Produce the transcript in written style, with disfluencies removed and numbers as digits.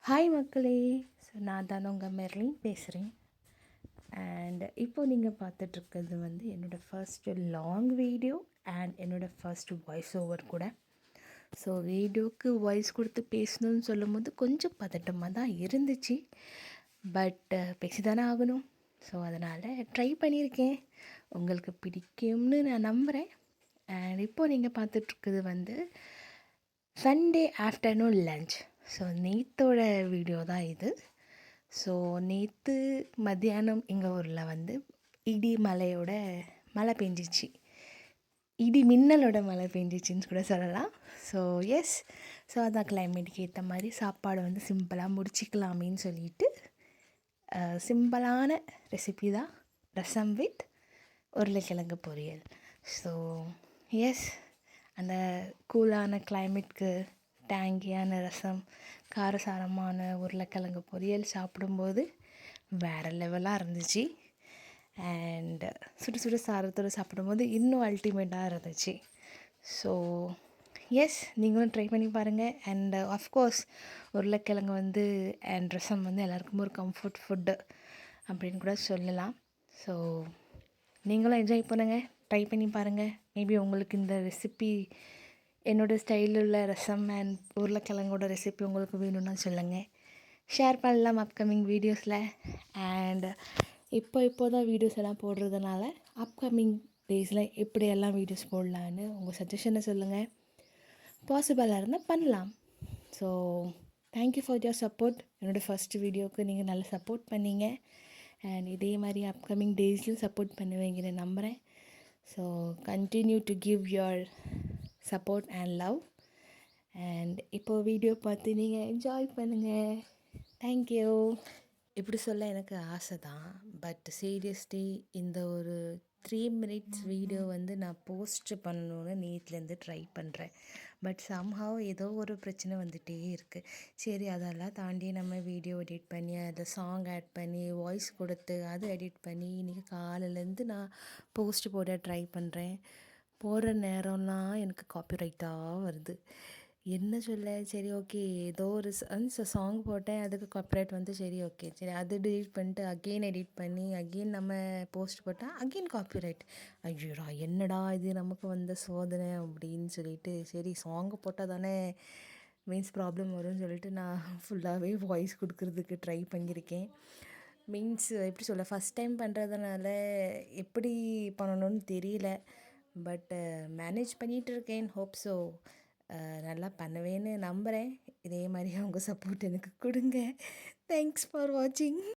Hi மக்களே. So நான் தான் உங்கள் மெர்லின் பேசுகிறேன். அண்ட் இப்போது நீங்கள் பார்த்துட்ருக்கிறது வந்து என்னோடய ஃபர்ஸ்ட்டு லாங் வீடியோ அண்ட் என்னோடய ஃபர்ஸ்ட் வாய்ஸ் ஓவர் கூட. ஸோ வீடியோவுக்கு வாய்ஸ் கொடுத்து பேசணும்னு சொல்லும் போது கொஞ்சம் பதட்டமாக தான் இருந்துச்சு. பட் பேசி தானே ஆகணும். ஸோ அதனால் ட்ரை பண்ணியிருக்கேன். உங்களுக்கு பிடிக்கும்னு நான் நம்புகிறேன். அண்ட் இப்போது நீங்கள் பார்த்துட்ருக்குது வந்து சண்டே ஆஃப்டர்நூன் லன்ச். ஸோ நேற்றோட வீடியோ தான் இது. ஸோ நேற்று மத்தியானம் எங்கள் ஊரில் வந்து இடி மழையோட மழை பெஞ்சிச்சு. இடி மின்னலோட மழை பெஞ்சிச்சின்னு கூட சொல்லலாம். ஸோ எஸ், ஸோ அதான் கிளைமேட்டுக்கு ஏற்ற மாதிரி சாப்பாடு வந்து சிம்பிளாக முடிச்சிக்கலாமேன்னு சொல்லிட்டு சிம்பிளான ரெசிபி தான் ரசம் வித் உருளைக்கிழங்கு பொரியல். ஸோ எஸ், அந்த கூலான கிளைமேட்க்கு டேங்கியான ரசம், காரசாரமான உருளைக்கிழங்கு பொரியல் சாப்பிடும்போது வேறு லெவலாக இருந்துச்சு. அண்ட் சுடு சுடு சாதத்தோடு சாப்பிடும்போது இன்னும் அல்டிமேட்டாக இருந்துச்சு. ஸோ எஸ், நீங்களும் ட்ரை பண்ணி பாருங்கள். அண்ட் ஆஃப்கோர்ஸ் உருளைக்கிழங்கு வந்து அண்ட் ரசம் வந்து எல்லாருக்கும் ஒரு கம்ஃபர்ட் ஃபுட்டு அப்படின்னு கூட சொல்லலாம். ஸோ நீங்களும் என்ஜாய் பண்ணுங்கள், ட்ரை பண்ணி பாருங்கள். மேபி உங்களுக்கு இந்த ரெசிபி, என்னோடய ஸ்டைலில் உள்ள ரசம் அண்ட் உருளைக்கிழங்கோட ரெசிபி உங்களுக்கு வேணும்னா சொல்லுங்கள், ஷேர் பண்ணலாம் அப்கமிங் வீடியோஸில். அண்ட் இப்போ தான் வீடியோஸ் எல்லாம் போடுறதுனால அப்கமிங் டேஸில் எப்படியெல்லாம் வீடியோஸ் போடலான்னு உங்கள் சஜஷனை சொல்லுங்கள். பாசிபிளாக இருந்தால் பண்ணலாம். So thank you for your support. என்னோடய ஃபஸ்ட்டு வீடியோவுக்கு நீங்கள் நல்லா சப்போர்ட் பண்ணீங்க. அண்ட் இதே மாதிரி அப்கமிங் டேஸ்லையும் சப்போர்ட் பண்ணுவீங்கன்னு நம்புகிறேன். So continue to give your support and love. And இப்போது வீடியோ பார்த்து நீங்கள் என்ஜாய் பண்ணுங்கள். தேங்க்யூ. இப்படி சொல்ல எனக்கு ஆசை தான். பட் சீரியஸ்லி இந்த ஒரு 3 minutes வீடியோ வந்து நான் போஸ்ட் பண்ணணுன்னு நேற்றுலேருந்து ட்ரை பண்ணுறேன். பட் சம்ஹவ் ஏதோ ஒரு பிரச்சனை வந்துகிட்டே இருக்குது. சரி, அதெல்லாம் தாண்டி நம்ம வீடியோ எடிட் பண்ணி அதில் சாங் ஆட் பண்ணி வாய்ஸ் கொடுத்து அதை எடிட் பண்ணி இன்றைக்கி காலையிலேருந்து நான் போஸ்ட் போட ட்ரை பண்ணுறேன். போடுற நேரம்லாம் எனக்கு காப்பிரைட்டாக வருது. என்ன சொல்ல, சரி ஓகே, ஏதோ ஒரு சாங் போட்டேன், அதுக்கு காப்பிரைட் வந்து சரி ஓகே, சரி அது டிலீட் பண்ணிட்டு அகெயின் எடிட் பண்ணி அகெயின் நம்ம போஸ்ட் போட்டால் அகெயின் காப்பிரைட். ஐயோடா, என்னடா இது நமக்கு வந்த சோதனை அப்படின்னு சொல்லிட்டு, சரி சாங்கு போட்டால் தானே மீன்ஸ் ப்ராப்ளம் வரும்னு சொல்லிட்டு நான் ஃபுல்லாகவே வாய்ஸ் கொடுக்குறதுக்கு ட்ரை பண்ணியிருக்கேன். மீன்ஸ் எப்படி சொல்ல, ஃபஸ்ட் டைம் பண்ணுறதுனால எப்படி பண்ணணும்னு தெரியல. பட் மேனேஜ் பண்ணிகிட்டு இருக்கேன். ஹோப் ஸோ நல்லா பண்ணுவேன்னு நம்புகிறேன். இதே மாதிரி அவங்க சப்போர்ட் எனக்கு கொடுங்க. தேங்க்ஸ் ஃபார் வாட்சிங்.